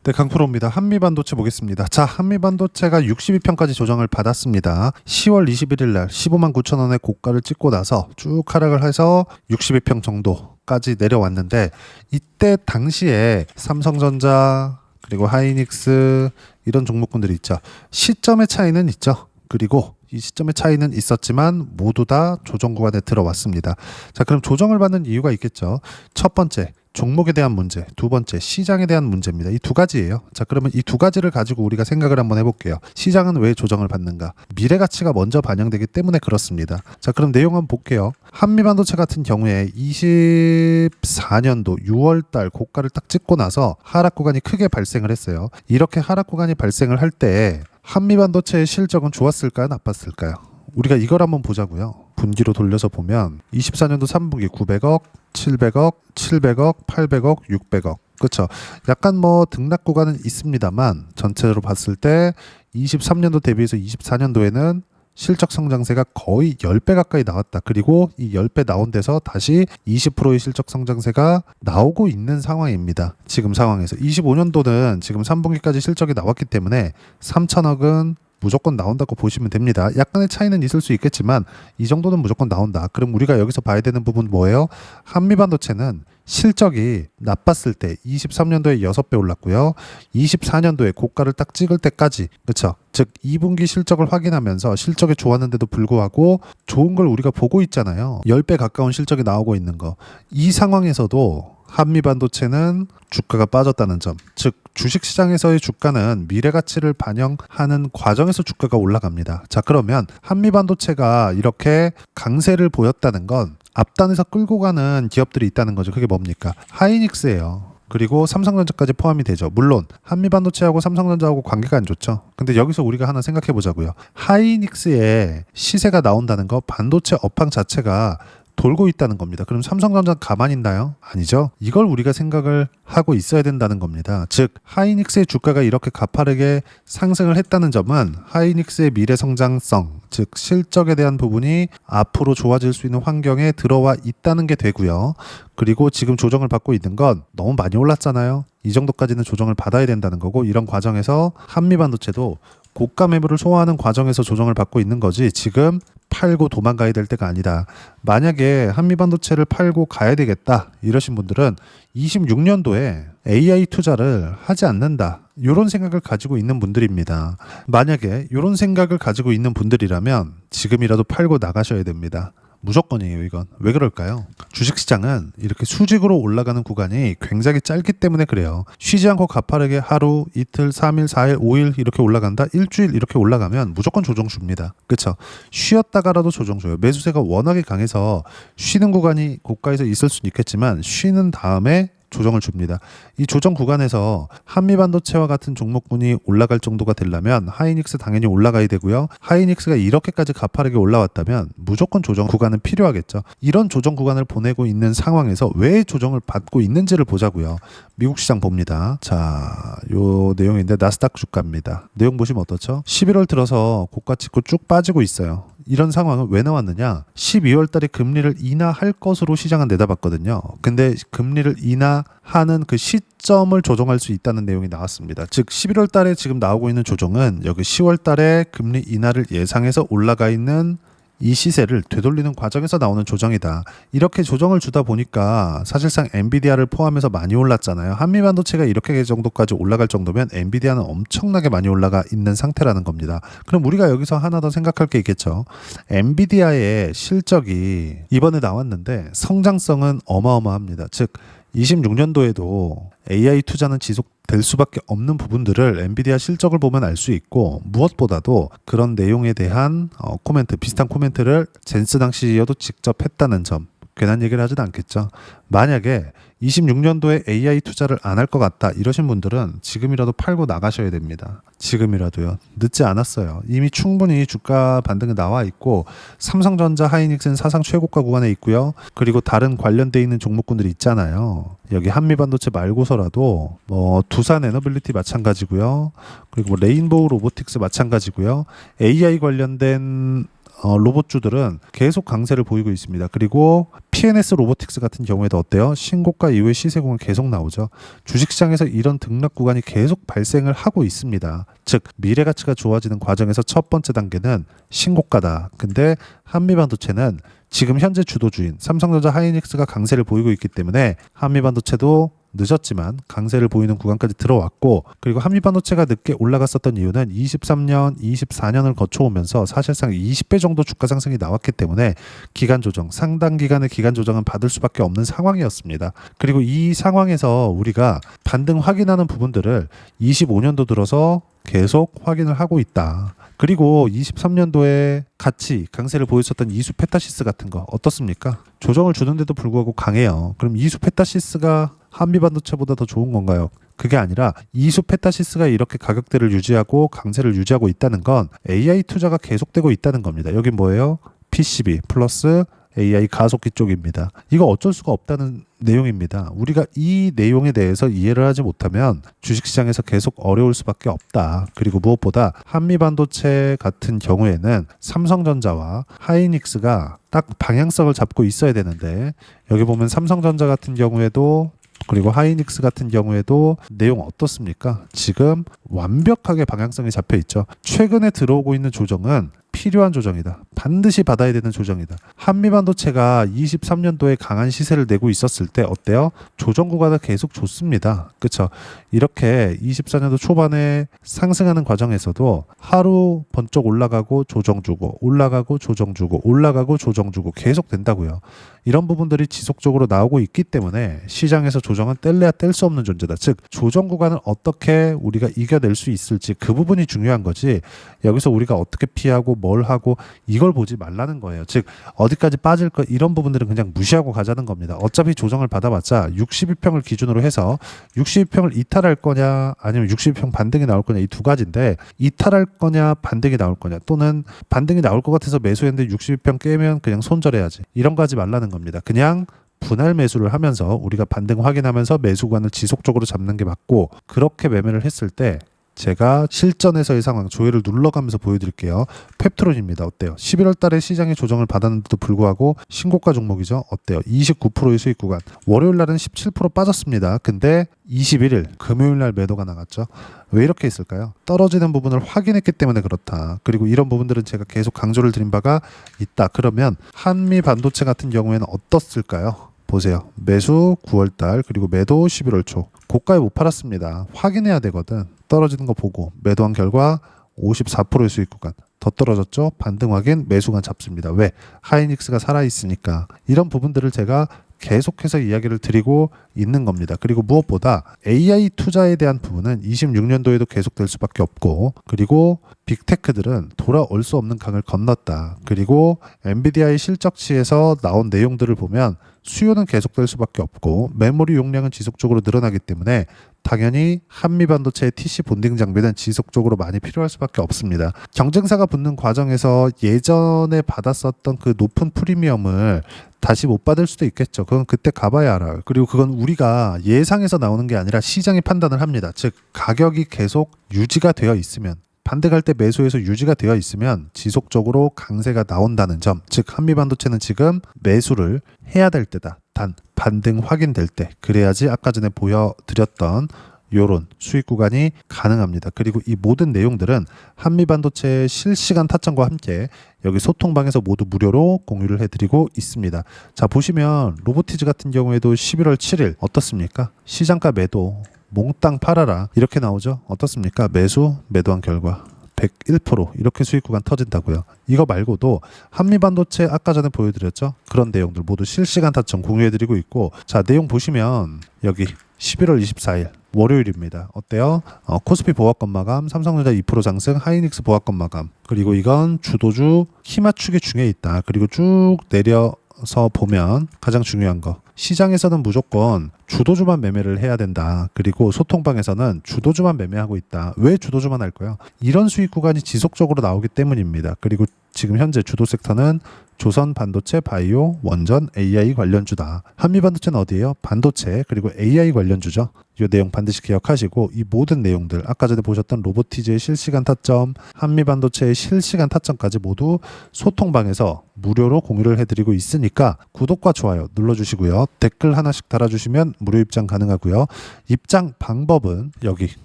네, 강프로입니다. 한미반도체 보겠습니다. 자, 한미반도체가 62평까지 조정을 받았습니다. 10월 21일 날 15만 9천 원의 고가를 찍고 나서 쭉 하락을 해서 62평 정도까지 내려왔는데, 이때 당시에 삼성전자 그리고 하이닉스 이런 종목군들이 있죠. 시점의 차이는 있죠. 그리고 이 시점의 차이는 있었지만 모두 다 조정 구간에 들어왔습니다. 자, 그럼 조정을 받는 이유가 있겠죠. 첫 번째, 종목에 대한 문제, 두 번째, 시장에 대한 문제입니다. 이 두 가지예요. 자, 그러면 이 두 가지를 가지고 우리가 생각을 한번 해볼게요. 시장은 왜 조정을 받는가? 미래 가치가 먼저 반영되기 때문에 그렇습니다. 자, 그럼 내용 한번 볼게요. 한미반도체 같은 경우에 24년도 6월달 고가를 딱 찍고 나서 하락 구간이 크게 발생을 했어요. 이렇게 하락 구간이 발생을 할 때 한미반도체의 실적은 좋았을까요? 나빴을까요? 우리가 이걸 한번 보자고요. 분기로 돌려서 보면 24년도 3분기 900억, 700억, 700억, 800억, 600억. 그렇죠. 약간 뭐 등락 구간은 있습니다만 전체로 봤을 때 23년도 대비해서 24년도에는 실적 성장세가 거의 10배 가까이 나왔다. 그리고 이 10배 나온 데서 다시 20%의 실적 성장세가 나오고 있는 상황입니다. 지금 상황에서 25년도는 지금 3분기까지 실적이 나왔기 때문에 3천억은 무조건 나온다고 보시면 됩니다. 약간의 차이는 있을 수 있겠지만 이 정도는 무조건 나온다. 그럼 우리가 여기서 봐야 되는 부분 뭐예요? 한미반도체는 실적이 나빴을 때 23년도에 6배 올랐고요. 24년도에 고가를 딱 찍을 때까지, 그렇죠? 즉 2분기 실적을 확인하면서 실적이 좋았는데도 불구하고 좋은 걸 우리가 보고 있잖아요. 10배 가까운 실적이 나오고 있는 거. 이 상황에서도 한미반도체는 주가가 빠졌다는 점, 즉 주식시장에서의 주가는 미래가치를 반영하는 과정에서 주가가 올라갑니다. 자, 그러면 한미반도체가 이렇게 강세를 보였다는 건 앞단에서 끌고 가는 기업들이 있다는 거죠. 그게 뭡니까? 하이닉스예요. 그리고 삼성전자까지 포함이 되죠. 물론 한미반도체하고 삼성전자하고 관계가 안 좋죠. 근데 여기서 우리가 하나 생각해 보자고요. 하이닉스의 시세가 나온다는 거, 반도체 업황 자체가 돌고 있다는 겁니다. 그럼 삼성전자는 가만히 있나요? 아니죠. 이걸 우리가 생각을 하고 있어야 된다는 겁니다. 즉 하이닉스의 주가가 이렇게 가파르게 상승을 했다는 점은 하이닉스의 미래 성장성, 즉 실적에 대한 부분이 앞으로 좋아질 수 있는 환경에 들어와 있다는 게 되고요. 그리고 지금 조정을 받고 있는 건 너무 많이 올랐잖아요. 이 정도까지는 조정을 받아야 된다는 거고, 이런 과정에서 한미반도체도 고가 매물을 소화하는 과정에서 조정을 받고 있는 거지, 지금 팔고 도망가야 될 때가 아니다. 만약에 한미반도체를 팔고 가야 되겠다 이러신 분들은 26년도에 AI 투자를 하지 않는다, 이런 생각을 가지고 있는 분들입니다. 만약에 이런 생각을 가지고 있는 분들이라면 지금이라도 팔고 나가셔야 됩니다. 무조건이에요. 이건 왜 그럴까요? 주식시장은 이렇게 수직으로 올라가는 구간이 굉장히 짧기 때문에 그래요. 쉬지 않고 가파르게 하루, 이틀, 3일, 4일, 5일 이렇게 올라간다? 일주일 이렇게 올라가면 무조건 조정 줍니다. 그렇죠? 쉬었다가라도 조정 줘요. 매수세가 워낙에 강해서 쉬는 구간이 고가에서 있을 수는 있겠지만 쉬는 다음에 조정을 줍니다. 이 조정 구간에서 한미반도체와 같은 종목군이 올라갈 정도가 되려면 하이닉스 당연히 올라가야 되고요. 하이닉스가 이렇게까지 가파르게 올라왔다면 무조건 조정 구간은 필요하겠죠. 이런 조정 구간을 보내고 있는 상황에서 왜 조정을 받고 있는지를 보자고요. 미국 시장 봅니다. 자, 요 내용인데 나스닥 주가입니다. 내용 보시면 어떻죠? 11월 들어서 고가 찍고 쭉 빠지고 있어요. 이런 상황은 왜 나왔느냐? 12월 달에 금리를 인하할 것으로 시장은 내다봤거든요. 근데 금리를 인하하는 그 시점을 조정할 수 있다는 내용이 나왔습니다. 즉 11월 달에 지금 나오고 있는 조정은 여기 10월 달에 금리 인하를 예상해서 올라가 있는 이 시세를 되돌리는 과정에서 나오는 조정이다. 이렇게 조정을 주다 보니까 사실상 엔비디아를 포함해서 많이 올랐잖아요. 한미반도체가 이렇게 정도까지 올라갈 정도면 엔비디아는 엄청나게 많이 올라가 있는 상태라는 겁니다. 그럼 우리가 여기서 하나 더 생각할 게 있겠죠. 엔비디아의 실적이 이번에 나왔는데 성장성은 어마어마합니다. 즉 26년도에도 AI 투자는 지속될 수밖에 없는 부분들을 엔비디아 실적을 보면 알 수 있고, 무엇보다도 그런 내용에 대한 코멘트, 비슷한 코멘트를 젠스당 CEO도 직접 했다는 점, 괜한 얘기를 하진 않겠죠. 만약에 26년도에 AI 투자를 안 할 것 같다 이러신 분들은 지금이라도 팔고 나가셔야 됩니다. 지금이라도요. 늦지 않았어요. 이미 충분히 주가 반등이 나와 있고, 삼성전자, 하이닉스는 사상 최고가 구간에 있고요. 그리고 다른 관련돼 있는 종목군들이 있잖아요. 여기 한미반도체 말고서라도 뭐 두산 에너빌리티 마찬가지고요. 그리고 뭐 레인보우 로보틱스 마찬가지고요. AI 관련된 로봇주들은 계속 강세를 보이고 있습니다. 그리고 PNS 로보틱스 같은 경우에도 어때요? 신고가 이후에 시세공은 계속 나오죠. 주식시장에서 이런 등락 구간이 계속 발생을 하고 있습니다. 즉 미래가치가 좋아지는 과정에서 첫 번째 단계는 신고가다. 근데 한미반도체는 지금 현재 주도주인 삼성전자 하이닉스가 강세를 보이고 있기 때문에 한미반도체도 늦었지만 강세를 보이는 구간까지 들어왔고, 그리고 한미반도체가 늦게 올라갔었던 이유는 23년, 24년을 거쳐오면서 사실상 20배 정도 주가 상승이 나왔기 때문에 기간 조정, 상당 기간의 기간 조정은 받을 수밖에 없는 상황이었습니다. 그리고 이 상황에서 우리가 반등 확인하는 부분들을 25년도 들어서 계속 확인을 하고 있다. 그리고 23년도에 같이 강세를 보였었던 이수 페타시스 같은 거 어떻습니까? 조정을 주는데도 불구하고 강해요. 그럼 이수 페타시스가 한미반도체보다 더 좋은 건가요? 그게 아니라 이수 페타시스가 이렇게 가격대를 유지하고 강세를 유지하고 있다는 건 AI 투자가 계속되고 있다는 겁니다. 여긴 뭐예요? PCB 플러스 AI 가속기 쪽입니다. 이거 어쩔 수가 없다는 내용입니다. 우리가 이 내용에 대해서 이해를 하지 못하면 주식시장에서 계속 어려울 수밖에 없다. 그리고 무엇보다 한미반도체 같은 경우에는 삼성전자와 하이닉스가 딱 방향성을 잡고 있어야 되는데, 여기 보면 삼성전자 같은 경우에도 그리고 하이닉스 같은 경우에도 내용 어떻습니까? 지금 완벽하게 방향성이 잡혀 있죠. 최근에 들어오고 있는 조정은 필요한 조정이다. 반드시 받아야 되는 조정이다. 한미반도체가 23년도에 강한 시세를 내고 있었을 때 어때요? 조정 구간은 계속 좋습니다. 그렇죠? 이렇게 24년도 초반에 상승하는 과정에서도 하루 번쩍 올라가고 조정 주고 올라가고 조정 주고 올라가고 조정 주고 계속 된다고요. 이런 부분들이 지속적으로 나오고 있기 때문에 시장에서 조정은 뗄래야 뗄 수 없는 존재다. 즉 조정 구간을 어떻게 우리가 이겨낼 수 있을지, 그 부분이 중요한 거지, 여기서 우리가 어떻게 피하고 뭘 하고 이걸 보지 말라는 거예요. 즉 어디까지 빠질 거, 이런 부분들은 그냥 무시하고 가자는 겁니다. 어차피 조정을 받아봤자 62평을 기준으로 해서 62평을 이탈할 거냐 아니면 62평 반등이 나올 거냐, 이 두 가지인데, 이탈할 거냐 반등이 나올 거냐, 또는 반등이 나올 것 같아서 매수했는데 62평 깨면 그냥 손절해야지, 이런 거 하지 말라는 겁니다. 그냥 분할 매수를 하면서 우리가 반등 확인하면서 매수 구간을 지속적으로 잡는 게 맞고, 그렇게 매매를 했을 때 제가 실전에서의 상황 조회를 눌러가면서 보여드릴게요. 펩트론입니다. 어때요? 11월 달에 시장의 조정을 받았는데도 불구하고 신고가 종목이죠. 어때요? 29%의 수익 구간. 월요일 날은 17% 빠졌습니다. 근데 21일 금요일 날 매도가 나갔죠. 왜 이렇게 했을까요? 떨어지는 부분을 확인했기 때문에 그렇다. 그리고 이런 부분들은 제가 계속 강조를 드린 바가 있다. 그러면 한미 반도체 같은 경우에는 어떻을까요? 보세요. 매수 9월달 그리고 매도 11월 초. 고가에 못 팔았습니다. 확인해야 되거든. 떨어지는 거 보고 매도한 결과 54%의 수익 구간. 더 떨어졌죠? 반등 확인, 매수간 잡습니다. 왜? 하이닉스가 살아있으니까. 이런 부분들을 제가 계속해서 이야기를 드리고 있는 겁니다. 그리고 무엇보다 AI 투자에 대한 부분은 26년도에도 계속될 수밖에 없고, 그리고 빅테크들은 돌아올 수 없는 강을 건넜다. 그리고 엔비디아의 실적치에서 나온 내용들을 보면 수요는 계속될 수밖에 없고 메모리 용량은 지속적으로 늘어나기 때문에 당연히 한미반도체의 TC 본딩 장비는 지속적으로 많이 필요할 수밖에 없습니다. 경쟁사가 붙는 과정에서 예전에 받았었던 그 높은 프리미엄을 다시 못 받을 수도 있겠죠. 그건 그때 가봐야 알아요. 그리고 그건 우리가 예상해서 나오는 게 아니라 시장이 판단을 합니다. 즉 가격이 계속 유지가 되어 있으면, 반등할 때 매수해서 유지가 되어 있으면 지속적으로 강세가 나온다는 점. 즉 한미반도체는 지금 매수를 해야 될 때다. 단 반등 확인될 때, 그래야지 아까 전에 보여드렸던 요런 수익 구간이 가능합니다. 그리고 이 모든 내용들은 한미반도체의 실시간 타점과 함께 여기 소통방에서 모두 무료로 공유를 해드리고 있습니다. 자, 보시면 로보티즈 같은 경우에도 11월 7일 어떻습니까? 시장가 매도 몽땅 팔아라 이렇게 나오죠. 어떻습니까? 매수 매도한 결과 101% 이렇게 수익 구간 터진다고요. 이거 말고도 한미반도체 아까 전에 보여드렸죠. 그런 내용들 모두 실시간 타점 공유해드리고 있고, 자 내용 보시면 여기 11월 24일 월요일입니다. 어때요? 코스피 보합권 마감, 삼성전자 2% 상승, 하이닉스 보합권 마감. 그리고 이건 주도주 키 맞추기 중에 있다. 그리고 쭉 내려서 보면 가장 중요한 거, 시장에서는 무조건 주도주만 매매를 해야 된다. 그리고 소통방에서는 주도주만 매매하고 있다. 왜 주도주만 할 거예요? 이런 수익 구간이 지속적으로 나오기 때문입니다. 그리고 지금 현재 주도 섹터는 조선 반도체, 바이오, 원전, AI 관련주다. 한미반도체는 어디예요? 반도체 그리고 AI 관련주죠. 이 내용 반드시 기억하시고 이 모든 내용들 아까 전에 보셨던 로보티즈의 실시간 타점, 한미반도체의 실시간 타점까지 모두 소통방에서 무료로 공유를 해드리고 있으니까 구독과 좋아요 눌러주시고요. 댓글 하나씩 달아주시면 무료 입장 가능하고요. 입장 방법은 여기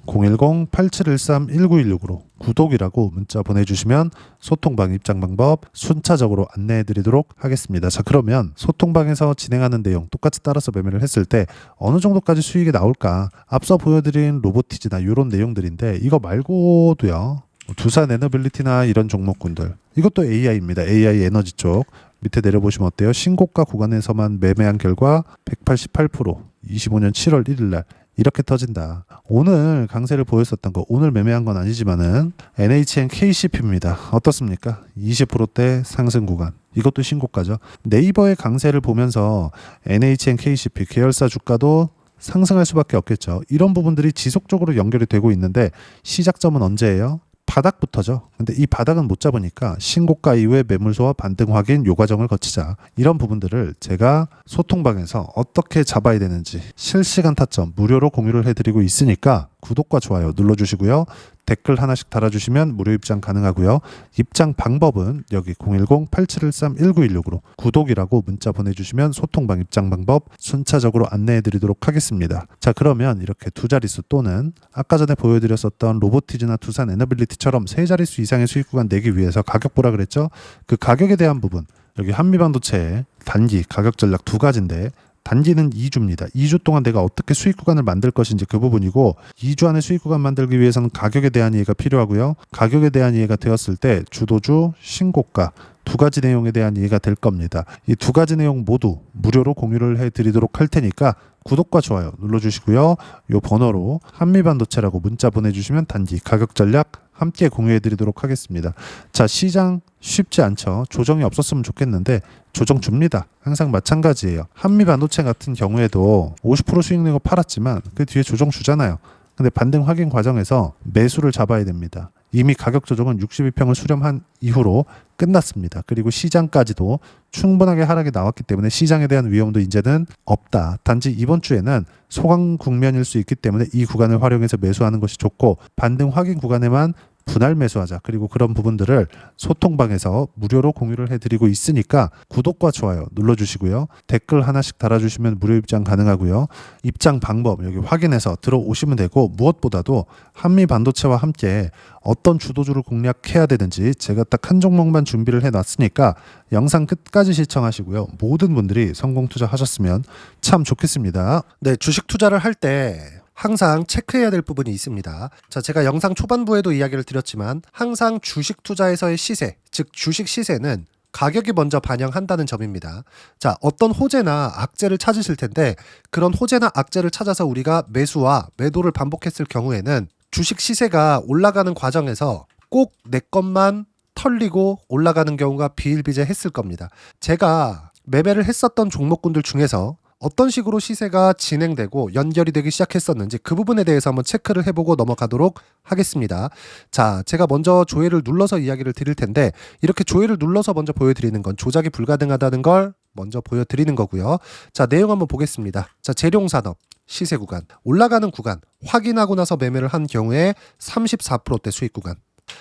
010-8713-1916으로 구독이라고 문자 보내주시면 소통방 입장 방법 순차적으로 안내해드리도록 하겠습니다. 자, 그러면 소통방에서 진행하는 내용 똑같이 따라서 매매를 했을 때 어느 정도까지 수익이 나올까? 앞서 보여드린 로보티즈나 이런 내용들인데 이거 말고도요. 두산 에너빌리티나 이런 종목군들 이것도 AI입니다. AI 에너지 쪽 밑에 내려보시면 어때요? 신고가 구간에서만 매매한 결과 188% 25년 7월 1일 날 이렇게 터진다. 오늘 강세를 보였었던 거 오늘 매매한 건 아니지만은 NHN KCP입니다. 어떻습니까? 20%대 상승 구간. 이것도 신고가죠. 네이버의 강세를 보면서 NHN KCP 계열사 주가도 상승할 수밖에 없겠죠. 이런 부분들이 지속적으로 연결이 되고 있는데 시작점은 언제예요? 바닥부터죠. 근데 이 바닥은 못 잡으니까 신고가 이후에 매물소와 반등 확인 요 과정을 거치자. 이런 부분들을 제가 소통방에서 어떻게 잡아야 되는지 실시간 타점 무료로 공유를 해드리고 있으니까 구독과 좋아요 눌러주시고요. 댓글 하나씩 달아주시면 무료 입장 가능하고요. 입장 방법은 여기 010-8713-1916으로 구독이라고 문자 보내주시면 소통방 입장 방법 순차적으로 안내해드리도록 하겠습니다. 자, 그러면 이렇게 두 자릿수 또는 아까 전에 보여드렸었던 로보티즈나 두산 에너빌리티처럼 세 자릿수 이상의 수익 구간 내기 위해서 가격 보라 그랬죠? 그 가격에 대한 부분 여기 한미반도체의 단기 가격 전략 두 가지인데 단기는 2주입니다. 2주 동안 내가 어떻게 수익 구간을 만들 것인지 그 부분이고 2주 안에 수익 구간 만들기 위해서는 가격에 대한 이해가 필요하고요. 가격에 대한 이해가 되었을 때 주도주, 신고가 두 가지 내용에 대한 이해가 될 겁니다. 이 두 가지 내용 모두 무료로 공유를 해드리도록 할 테니까 구독과 좋아요 눌러주시고요. 이 번호로 한미반도체라고 문자 보내주시면 단기 가격 전략 함께 공유해드리도록 하겠습니다. 자, 시장 쉽지 않죠. 조정이 없었으면 좋겠는데 조정 줍니다. 항상 마찬가지예요. 한미반도체 같은 경우에도 50% 수익 내고 팔았지만 그 뒤에 조정 주잖아요. 근데 반등 확인 과정에서 매수를 잡아야 됩니다. 이미 가격 조정은 62평을 수렴한 이후로 끝났습니다. 그리고 시장까지도 충분하게 하락이 나왔기 때문에 시장에 대한 위험도 이제는 없다. 단지 이번 주에는 소강 국면일 수 있기 때문에 이 구간을 활용해서 매수하는 것이 좋고 반등 확인 구간에만 분할 매수하자. 그리고 그런 부분들을 소통방에서 무료로 공유를 해드리고 있으니까 구독과 좋아요 눌러주시고요. 댓글 하나씩 달아주시면 무료 입장 가능하고요. 입장 방법 여기 확인해서 들어오시면 되고 무엇보다도 한미반도체와 함께 어떤 주도주를 공략해야 되는지 제가 딱 한 종목만 준비를 해놨으니까 영상 끝까지 시청하시고요. 모든 분들이 성공 투자하셨으면 참 좋겠습니다. 네, 주식 투자를 할 때 항상 체크해야 될 부분이 있습니다. 자, 제가 영상 초반부에도 이야기를 드렸지만 항상 주식 투자에서의 시세, 즉 주식 시세는 가격이 먼저 반영한다는 점입니다. 자, 어떤 호재나 악재를 찾으실 텐데 그런 호재나 악재를 찾아서 우리가 매수와 매도를 반복했을 경우에는 주식 시세가 올라가는 과정에서 꼭 내 것만 털리고 올라가는 경우가 비일비재했을 겁니다. 제가 매매를 했었던 종목군들 중에서 어떤 식으로 시세가 진행되고 연결이 되기 시작했었는지 그 부분에 대해서 한번 체크를 해보고 넘어가도록 하겠습니다. 자, 제가 먼저 조회를 눌러서 이야기를 드릴 텐데 이렇게 조회를 눌러서 먼저 보여드리는 건 조작이 불가능하다는 걸 먼저 보여드리는 거고요. 자, 내용 한번 보겠습니다. 자, 재룡산업 시세 구간 올라가는 구간 확인하고 나서 매매를 한 경우에 34%대 수익 구간.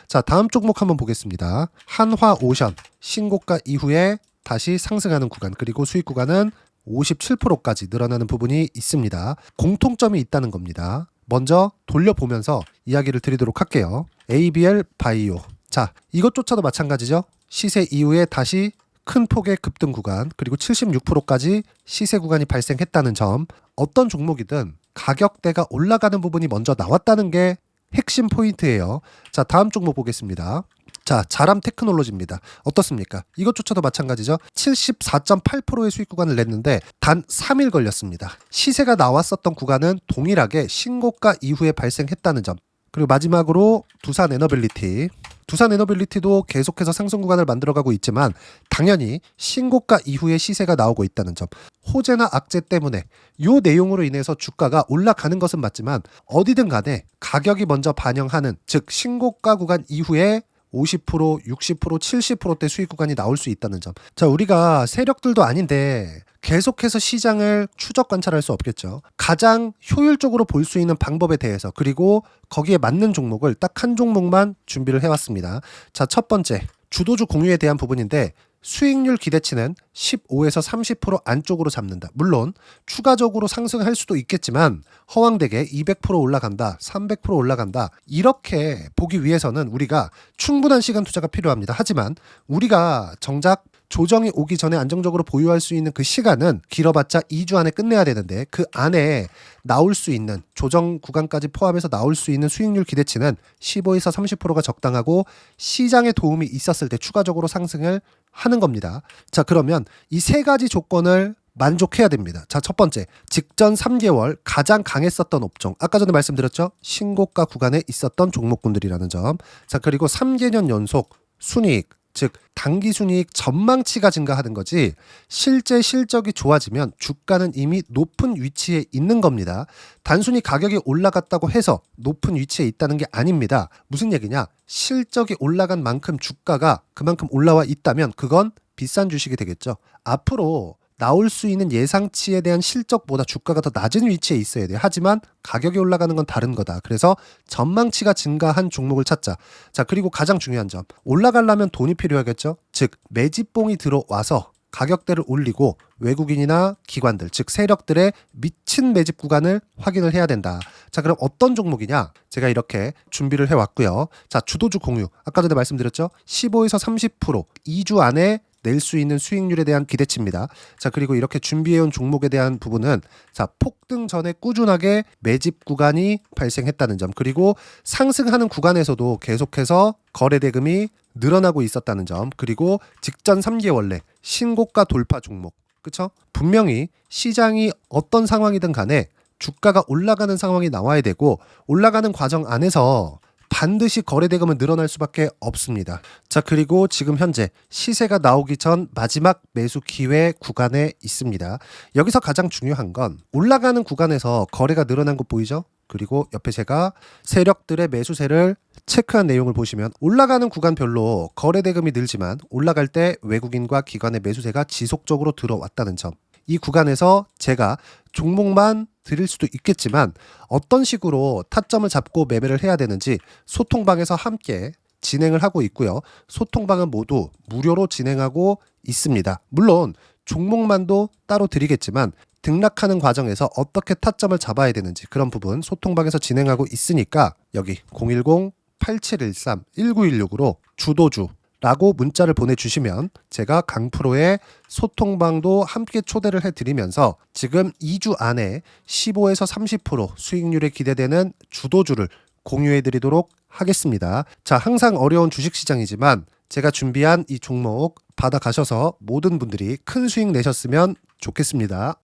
자, 다음 종목 한번 보겠습니다. 한화오션 신고가 이후에 다시 상승하는 구간 그리고 수익 구간은 57%까지 늘어나는 부분이 있습니다. 공통점이 있다는 겁니다. 먼저 돌려보면서 이야기를 드리도록 할게요. ABL 바이오. 자, 이것조차도 마찬가지죠. 시세 이후에 다시 큰 폭의 급등 구간 그리고 76%까지 시세 구간이 발생했다는 점. 어떤 종목이든 가격대가 올라가는 부분이 먼저 나왔다는 게 핵심 포인트예요. 자, 다음 종목 보겠습니다. 자, 자람 테크놀로지입니다. 어떻습니까? 이것조차도 마찬가지죠. 74.8%의 수익 구간을 냈는데 단 3일 걸렸습니다. 시세가 나왔었던 구간은 동일하게 신고가 이후에 발생했다는 점. 그리고 마지막으로 두산 에너빌리티. 두산 에너빌리티도 계속해서 상승 구간을 만들어가고 있지만 당연히 신고가 이후에 시세가 나오고 있다는 점. 호재나 악재 때문에 이 내용으로 인해서 주가가 올라가는 것은 맞지만 어디든 간에 가격이 먼저 반영하는 즉 신고가 구간 이후에 50%, 60%, 70%대 수익 구간이 나올 수 있다는 점. 자, 우리가 세력들도 아닌데 계속해서 시장을 추적 관찰할 수 없겠죠. 가장 효율적으로 볼 수 있는 방법에 대해서, 그리고 거기에 맞는 종목을 딱 한 종목만 준비를 해왔습니다. 자, 첫 번째, 주도주 공유에 대한 부분인데 수익률 기대치는 15에서 30% 안쪽으로 잡는다. 물론 추가적으로 상승할 수도 있겠지만 허황되게 200% 올라간다, 300% 올라간다, 이렇게 보기 위해서는 우리가 충분한 시간 투자가 필요합니다. 하지만 우리가 정작 조정이 오기 전에 안정적으로 보유할 수 있는 그 시간은 길어봤자 2주 안에 끝내야 되는데, 그 안에 나올 수 있는 조정 구간까지 포함해서 나올 수 있는 수익률 기대치는 15에서 30%가 적당하고 시장에 도움이 있었을 때 추가적으로 상승을 하는 겁니다. 자, 그러면 이 세 가지 조건을 만족해야 됩니다. 자, 첫 번째, 직전 3개월 가장 강했었던 업종, 아까 전에 말씀드렸죠? 신고가 구간에 있었던 종목군들이라는 점. 자, 그리고 3개년 연속 순이익, 즉 단기 순이익 전망치가 증가하는 거지, 실제 실적이 좋아지면 주가는 이미 높은 위치에 있는 겁니다. 단순히 가격이 올라갔다고 해서 높은 위치에 있다는 게 아닙니다. 무슨 얘기냐? 실적이 올라간 만큼 주가가 그만큼 올라와 있다면 그건 비싼 주식이 되겠죠. 앞으로 나올 수 있는 예상치에 대한 실적보다 주가가 더 낮은 위치에 있어야 돼요. 하지만 가격이 올라가는 건 다른 거다. 그래서 전망치가 증가한 종목을 찾자. 자, 그리고 가장 중요한 점, 올라가려면 돈이 필요하겠죠. 즉 매집봉이 들어와서 가격대를 올리고 외국인이나 기관들, 즉 세력들의 미친 매집 구간을 확인을 해야 된다. 자, 그럼 어떤 종목이냐? 제가 이렇게 준비를 해왔고요. 자, 주도주 공유, 아까 전에 말씀드렸죠. 15에서 30% 2주 안에 낼 수 있는 수익률에 대한 기대치입니다. 자, 그리고 이렇게 준비해온 종목에 대한 부분은, 자, 폭등 전에 꾸준하게 매집 구간이 발생했다는 점, 그리고 상승하는 구간에서도 계속해서 거래 대금이 늘어나고 있었다는 점, 그리고 직전 3개월 내 신고가 돌파 종목, 그쵸? 분명히 시장이 어떤 상황이든 간에 주가가 올라가는 상황이 나와야 되고, 올라가는 과정 안에서 반드시 거래 대금은 늘어날 수밖에 없습니다. 자, 그리고 지금 현재 시세가 나오기 전 마지막 매수 기회 구간에 있습니다. 여기서 가장 중요한 건 올라가는 구간에서 거래가 늘어난 거 보이죠? 그리고 옆에 제가 세력들의 매수세를 체크한 내용을 보시면 올라가는 구간별로 거래 대금이 늘지만 올라갈 때 외국인과 기관의 매수세가 지속적으로 들어왔다는 점. 이 구간에서 제가 종목만 드릴 수도 있겠지만 어떤 식으로 타점을 잡고 매매를 해야 되는지 소통방에서 함께 진행을 하고 있고요. 소통방은 모두 무료로 진행하고 있습니다. 물론 종목만도 따로 드리겠지만 등락하는 과정에서 어떻게 타점을 잡아야 되는지 그런 부분 소통방에서 진행하고 있으니까 여기 010-8713-1916으로 주도주 라고 문자를 보내주시면 제가 강프로의 소통방도 함께 초대를 해드리면서 지금 2주 안에 15에서 30% 수익률이 기대되는 주도주를 공유해드리도록 하겠습니다. 자, 항상 어려운 주식시장이지만 제가 준비한 이 종목 받아가셔서 모든 분들이 큰 수익 내셨으면 좋겠습니다.